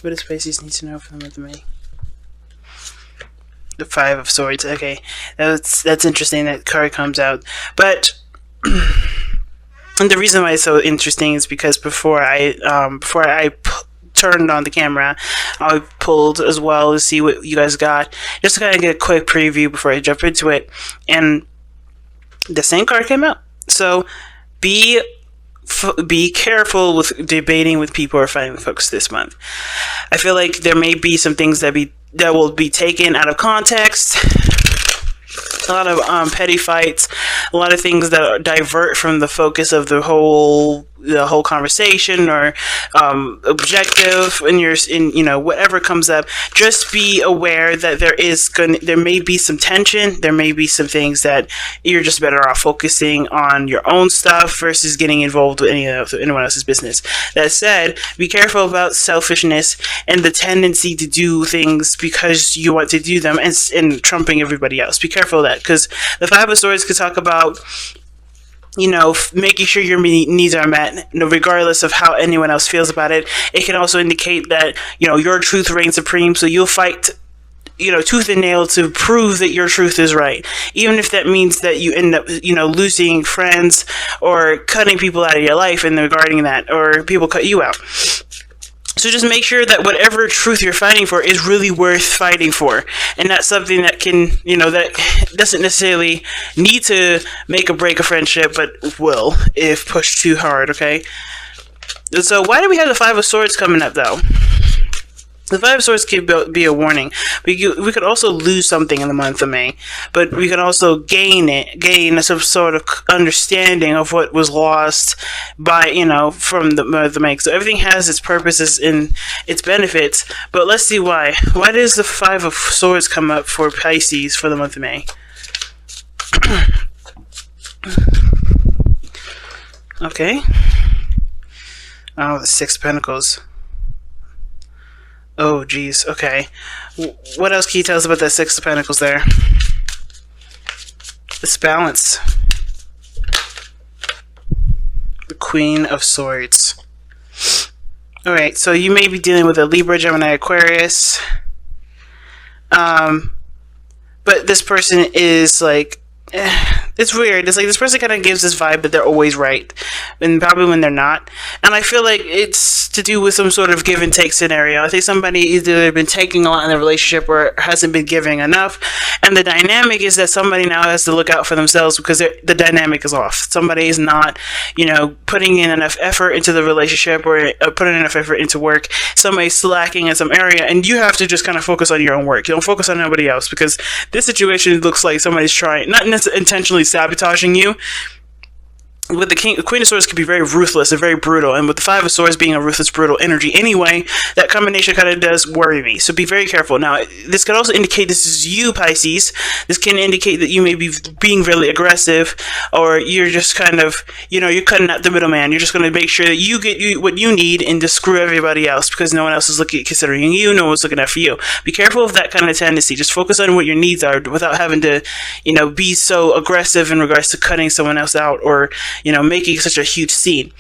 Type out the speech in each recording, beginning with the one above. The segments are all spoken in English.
What does Pisces need to know for the month of May? The Five of Swords. Okay, that's interesting. That card comes out, but and the reason why it's so interesting is because before I turned on the camera, I pulled as well to see what you guys got, just to kind of get a quick preview before I jump into it, and the same card came out. So be careful with debating with people or fighting with folks this month. I feel like there may be some things that will be taken out of context. A lot of petty fights, a lot of things that divert from the focus of the whole conversation or objective in whatever comes up. Just be aware that there may be some tension, there may be some things that you're just better off focusing on your own stuff versus getting involved with anyone else's business. That said, be careful about selfishness and the tendency to do things because you want to do them and trumping everybody else. Be careful of that, because the Five of Swords could talk about making sure your needs are met, regardless of how anyone else feels about it. It can also indicate that, your truth reigns supreme, so you'll fight, tooth and nail to prove that your truth is right. Even if that means that you end up, losing friends or cutting people out of your life and regarding that, or people cut you out. So just make sure that whatever truth you're fighting for is really worth fighting for. And that's something that can, that doesn't necessarily need to make or break a friendship, but will if pushed too hard, okay? So why do we have the Five of Swords coming up, though? The Five of Swords could be a warning. We could also lose something in the month of May, but we could also gain some sort of understanding of what was lost by, from the month of May. So everything has its purposes and its benefits, but let's see why. Why does the Five of Swords come up for Pisces for the month of May? Okay. Oh, the Six of Pentacles. Oh, geez. Okay. What else can you tell us about that Six of Pentacles there? This balance. The Queen of Swords. Alright, so you may be dealing with a Libra, Gemini, Aquarius. But this person is like... it's weird. It's like this person kind of gives this vibe that they're always right, and probably when they're not. And I feel like it's to do with some sort of give and take scenario. I think somebody either been taking a lot in the relationship or hasn't been giving enough, and the dynamic is that somebody now has to look out for themselves because the dynamic is off. Somebody is not, putting in enough effort into the relationship or putting enough effort into work. Somebody's slacking in some area, and you have to just kind of focus on your own work. You don't focus on nobody else, because this situation looks like somebody's trying, not necessarily intentionally sabotaging you. With the Queen of Swords could be very ruthless and very brutal, and with the Five of Swords being a ruthless, brutal energy anyway, that combination kind of does worry me. So be very careful. Now, this could also indicate this is you, Pisces. This can indicate that you may be being really aggressive, or you're just kind of, you're cutting out the middleman. You're just going to make sure that you get what you need and just screw everybody else because no one else is considering you. No one's looking out for you. Be careful of that kind of tendency. Just focus on what your needs are without having to, be so aggressive in regards to cutting someone else out or making such a huge scene.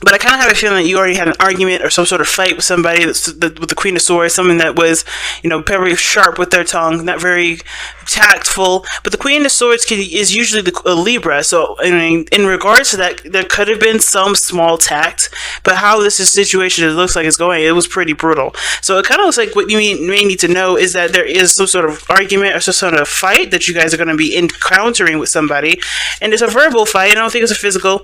But I kind of have a feeling that you already had an argument or some sort of fight with somebody with the Queen of Swords, someone that was, very sharp with their tongue, not very tactful. But the Queen of Swords is usually a Libra, so in regards to that, there could have been some small tact, but how this situation it looks like it's going, it was pretty brutal. So it kind of looks like what you may need to know is that there is some sort of argument or some sort of fight that you guys are going to be encountering with somebody, and it's a verbal fight. I don't think it's a physical.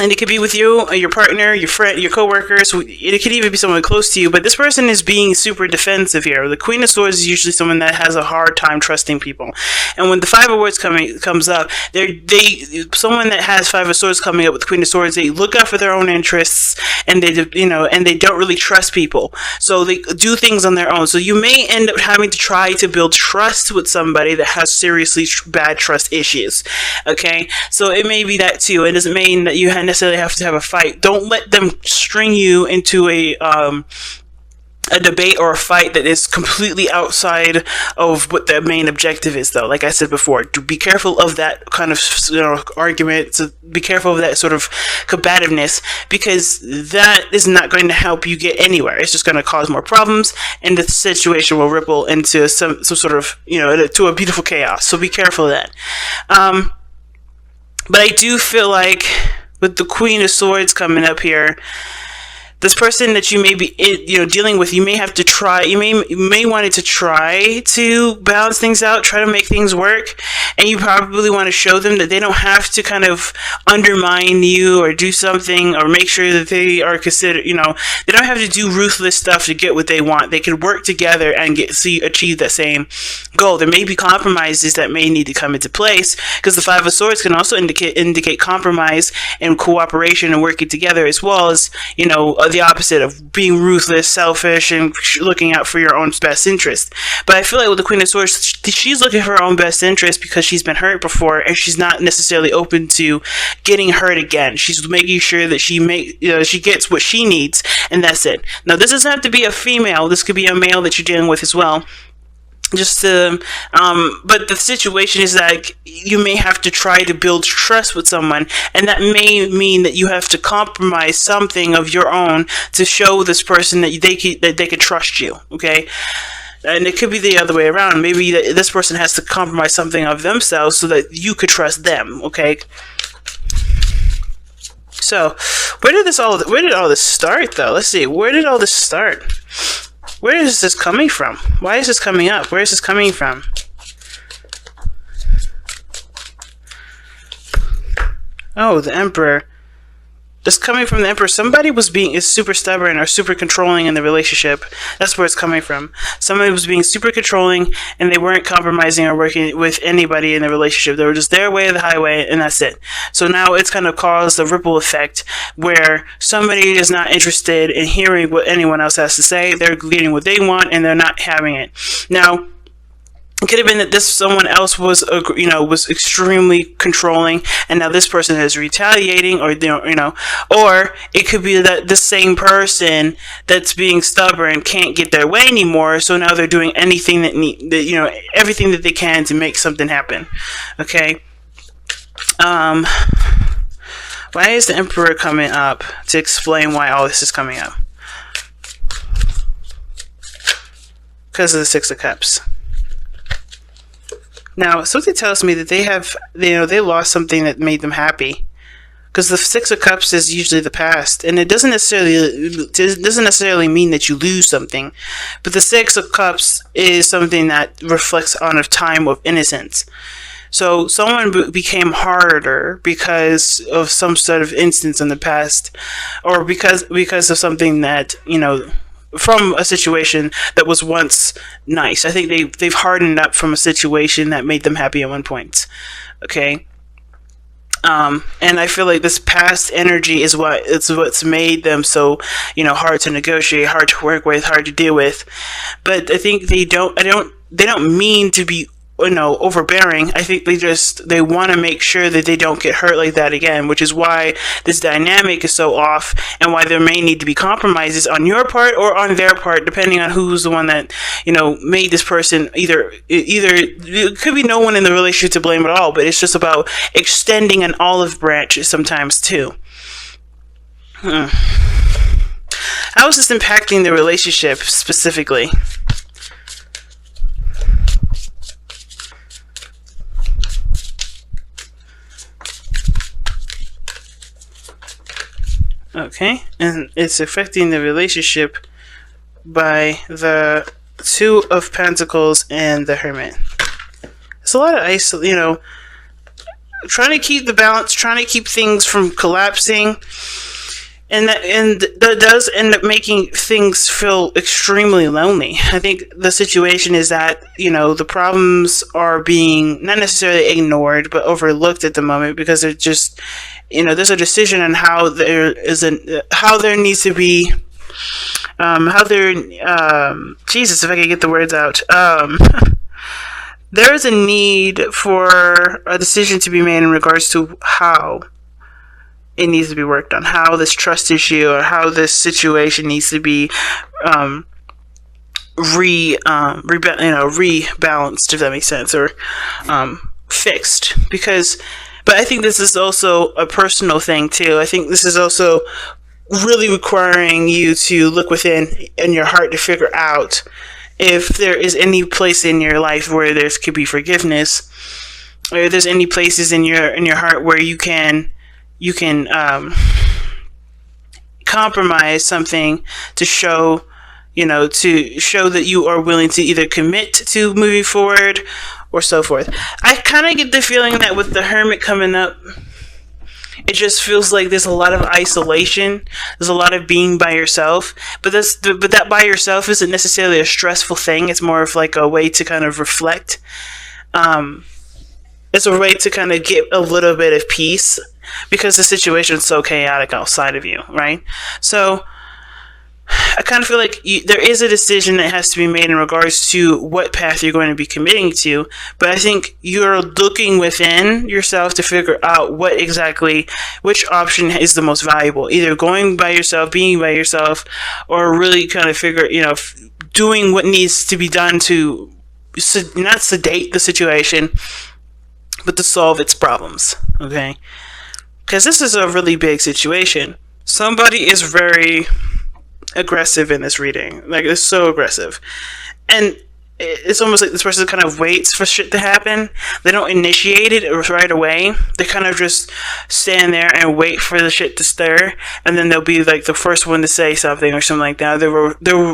And it could be with you, your partner, your friend, your coworkers. It could even be someone close to you. But this person is being super defensive here. The Queen of Swords is usually someone that has a hard time trusting people. And when the Five of Swords comes up, someone that has Five of Swords coming up with the Queen of Swords, they look out for their own interests, and they don't really trust people. So they do things on their own. So you may end up having to try to build trust with somebody that has seriously bad trust issues. Okay, so it may be that too. It doesn't mean that you necessarily have to have a fight. Don't let them string you into a a debate or a fight that is completely outside of what the main objective is, though. Like I said before, to be careful of that kind of, argument. So be careful of that sort of combativeness, because that is not going to help you get anywhere. It's just going to cause more problems, and the situation will ripple into some sort of, to a beautiful chaos. So be careful of that. But I do feel like with the Queen of Swords coming up here, this person that you may be, dealing with, you may have to try. You may want to try to balance things out, try to make things work, and you probably want to show them that they don't have to kind of undermine you or do something, or make sure that they are considered. They don't have to do ruthless stuff to get what they want. They can work together and achieve that same goal. There may be compromises that may need to come into place, because the Five of Swords can also indicate compromise and cooperation and working together, as well as the opposite of being ruthless, selfish, and looking out for your own best interest. But I feel like with the Queen of Swords, she's looking for her own best interest because she's been hurt before, and she's not necessarily open to getting hurt again. She's making sure that she gets what she needs, and that's it. Now, this doesn't have to be a female. This could be a male that you're dealing with as well. But the situation is that you may have to try to build trust with someone, and that may mean that you have to compromise something of your own to show this person that they can trust you. Okay. And it could be the other way around. Maybe this person has to compromise something of themselves so that you could trust them. Okay. So, where did all this start, though? Let's see. Where did all this start? Where is this coming from? Why is this coming up? Where is this coming from? Oh, the Emperor. This coming from the Emperor. Somebody is super stubborn or super controlling in the relationship. That's where it's coming from. Somebody was being super controlling, and they weren't compromising or working with anybody in the relationship. They were just their way of the highway, and that's it. So now it's kind of caused a ripple effect where somebody is not interested in hearing what anyone else has to say. They're getting what they want, and they're not having it. Now, it could have been that someone else was extremely controlling, and now this person is retaliating, or or it could be that the same person that's being stubborn can't get their way anymore. So now they're doing anything everything that they can to make something happen. Okay. Why is the Emperor coming up to explain why all this is coming up? Because of the Six of Cups. Now, something tells me that they lost something that made them happy, because the Six of Cups is usually the past, and it doesn't necessarily mean that you lose something, but the Six of Cups is something that reflects on a time of innocence. So someone became harder because of some sort of instance in the past, or because of something that from a situation that was once nice. I think they've hardened up from a situation that made them happy at one point. Okay. And I feel like this past energy is what's made them so, hard to negotiate, hard to work with, hard to deal with. But I think they don't mean to be overbearing. I think they want to make sure that they don't get hurt like that again, which is why this dynamic is so off, and why there may need to be compromises on your part or on their part, depending on who's the one that made this person. Either it could be no one in the relationship to blame at all, but it's just about extending an olive branch sometimes too. How is this impacting the relationship specifically? Okay, and it's affecting the relationship by the Two of Pentacles and the Hermit. It's a lot of trying to keep the balance, trying to keep things from collapsing, and that does end up making things feel extremely lonely. I think the situation is that the problems are being not necessarily ignored, but overlooked at the moment, because they're just there's a decision on how there needs to be Jesus, if I could get the words out. There is a need for a decision to be made in regards to how it needs to be worked on, how this trust issue or how this situation needs to be rebalanced, if that makes sense, or fixed. But I think this is also a personal thing too. I think this is also really requiring you to look within in your heart to figure out if there is any place in your life where there could be forgiveness, or if there's any places in your heart where you can compromise something to show that you are willing to either commit to moving forward or so forth. I kind of get the feeling that with the Hermit coming up, it just feels like there's a lot of isolation. There's a lot of being by yourself. But that by yourself isn't necessarily a stressful thing. It's more of like a way to kind of reflect. It's a way to kind of get a little bit of peace because the situation is so chaotic outside of you, right? So I kind of feel like there is a decision that has to be made in regards to what path you're going to be committing to, but I think you're looking within yourself to figure out which option is the most valuable, either going by yourself, being by yourself, or really kind of doing what needs to be done to not sedate the situation, but to solve its problems, okay? Because this is a really big situation. Somebody is very aggressive in this reading. Like, it's so aggressive. And it's almost like this person kind of waits for shit to happen. They don't initiate it right away. They kind of just stand there and wait for the shit to stir, and then they'll be like the first one to say something or something like that.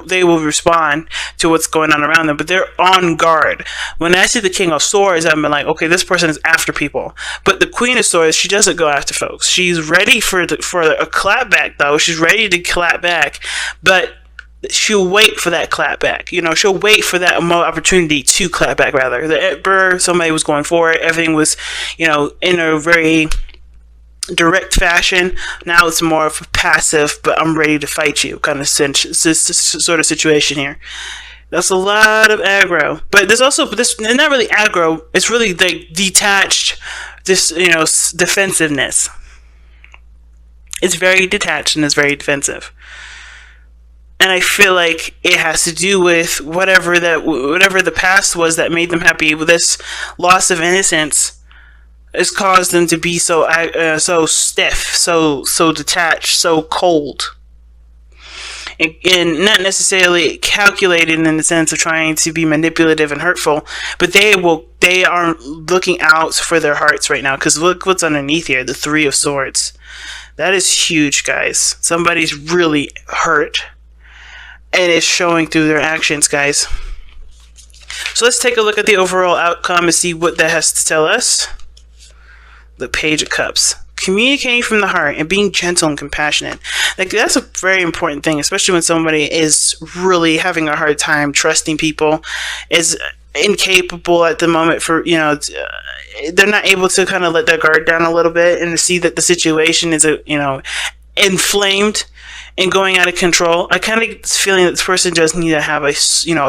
They will respond to what's going on around them, but they're on guard. When I see the King of Swords, I'm like, okay, this person is after people. But the Queen of Swords, she doesn't go after folks. She's ready for a clapback, though. She's ready to clap back, but she'll wait for that clap back. She'll wait for that opportunity to clap back, rather. The Emperor, somebody was going for it. Everything was, in a very direct fashion. Now it's more of a passive, but I'm ready to fight you kind of sort of situation here. That's a lot of aggro. But there's also this, not really aggro, it's really like detached, defensiveness. It's very detached and it's very defensive. And I feel like it has to do with whatever the past was that made them happy. This loss of innocence has caused them to be so stiff, so detached, so cold, and not necessarily calculated in the sense of trying to be manipulative and hurtful. But they are looking out for their hearts right now, because look what's underneath here, the Three of Swords. That is huge, guys. Somebody's really hurt. And it's showing through their actions, guys. So let's take a look at the overall outcome and see what that has to tell us. The Page of Cups. Communicating from the heart and being gentle and compassionate. Like, that's a very important thing, especially when somebody is really having a hard time trusting people, is incapable at the moment for, they're not able to kind of let their guard down a little bit and to see that the situation is, inflamed and going out of control. I kind of get this feeling that this person just need to have a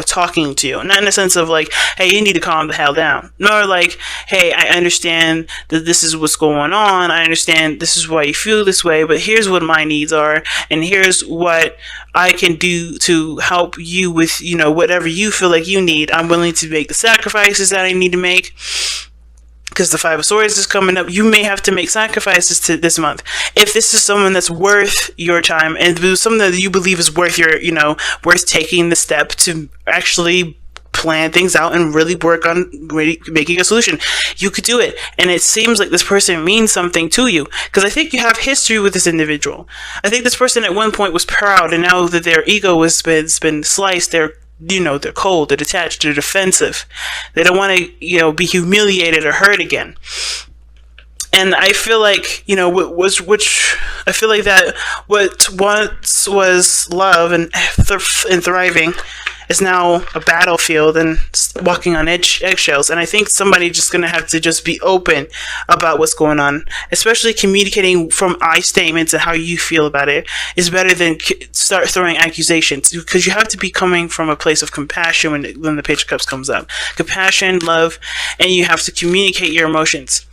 talking to, not in the sense of like, hey, you need to calm the hell down, nor like, hey, I understand that this is what's going on, I understand this is why you feel this way, but here's what my needs are, and here's what I can do to help you with, whatever you feel like you need. I'm willing to make the sacrifices that I need to make. Because the Five of Swords is coming up, you may have to make sacrifices this month. If this is someone that's worth your time, and someone that you believe is worth worth taking the step to actually plan things out and really work on making a solution, you could do it. And it seems like this person means something to you, because I think you have history with this individual. I think this person at one point was proud, and now that their ego has been sliced, they're cold, they're detached, they're defensive. They don't want to, be humiliated or hurt again. And I feel like, I feel like that what once was love and thriving is now a battlefield and walking on eggshells. And I think somebody just going to have to just be open about what's going on, especially communicating from I statements and how you feel about it is better than start throwing accusations, because you have to be coming from a place of compassion when the Page of Cups comes up. Compassion, love, and you have to communicate your emotions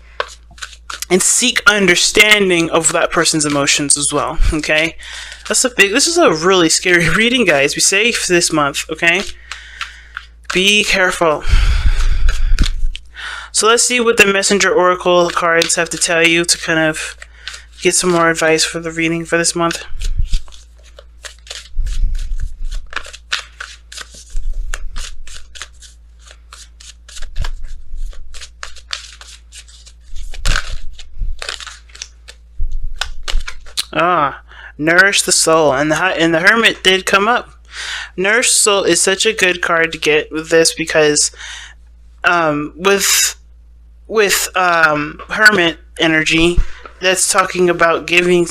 and seek understanding of that person's emotions as well, okay? This is a really scary reading, guys. Be safe this month, okay? Be careful. So let's see what the Messenger Oracle cards have to tell you to kind of get some more advice for the reading for this month. Nourish the soul, and the Hermit did come up. Nourish the soul is such a good card to get with this because with Hermit energy, that's talking about giving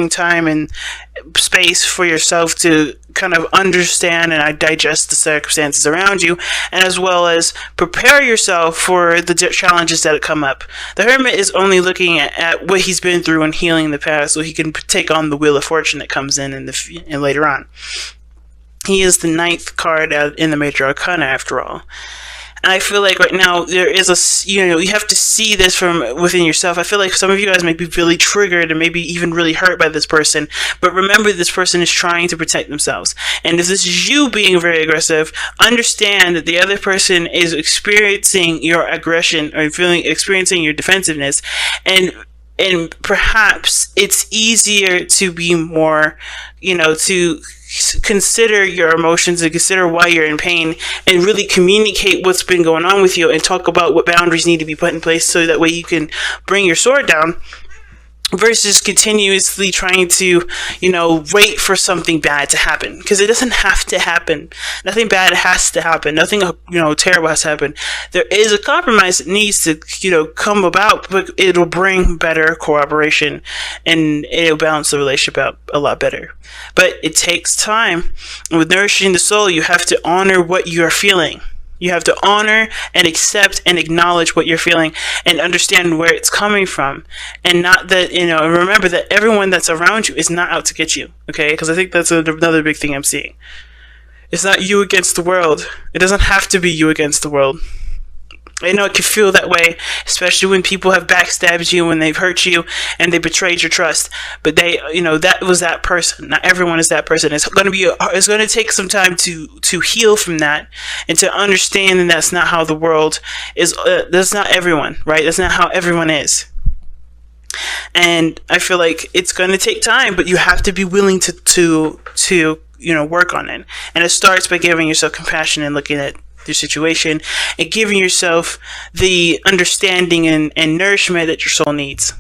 time and space for yourself to kind of understand and digest the circumstances around you, and as well as prepare yourself for the challenges that come up. The Hermit is only looking at what he's been through and healing the past, so he can take on the Wheel of Fortune that comes in later on. He is the 9th card in the Major Arcana, after all. And I feel like right now there is you have to see this from within yourself. I feel like some of you guys might be really triggered and maybe even really hurt by this person. But remember, this person is trying to protect themselves. And if this is you being very aggressive, understand that the other person is experiencing your aggression or experiencing your defensiveness. And perhaps it's easier to be more, to consider your emotions and consider why you're in pain and really communicate what's been going on with you and talk about what boundaries need to be put in place so that way you can bring your sword down, versus continuously trying to, wait for something bad to happen. Because it doesn't have to happen. Nothing bad has to happen. Nothing, terrible has to happen. There is a compromise that needs to, come about, but it'll bring better cooperation and it'll balance the relationship out a lot better. But it takes time. And with nourishing the soul, you have to honor what you're feeling. You have to honor and accept and acknowledge what you're feeling and understand where it's coming from. And not that, remember that everyone that's around you is not out to get you, okay? Because I think that's another big thing I'm seeing. It's not you against the world. It doesn't have to be you against the world. I know it can feel that way, especially when people have backstabbed you, when they've hurt you, and they betrayed your trust. But that was that person. Not everyone is that person. It's going to take some time to heal from that and to understand that that's not how the world is. That's not everyone, right? That's not how everyone is. And I feel like it's going to take time, but you have to be willing to work on it. And it starts by giving yourself compassion and looking at your situation and giving yourself the understanding and nourishment that your soul needs.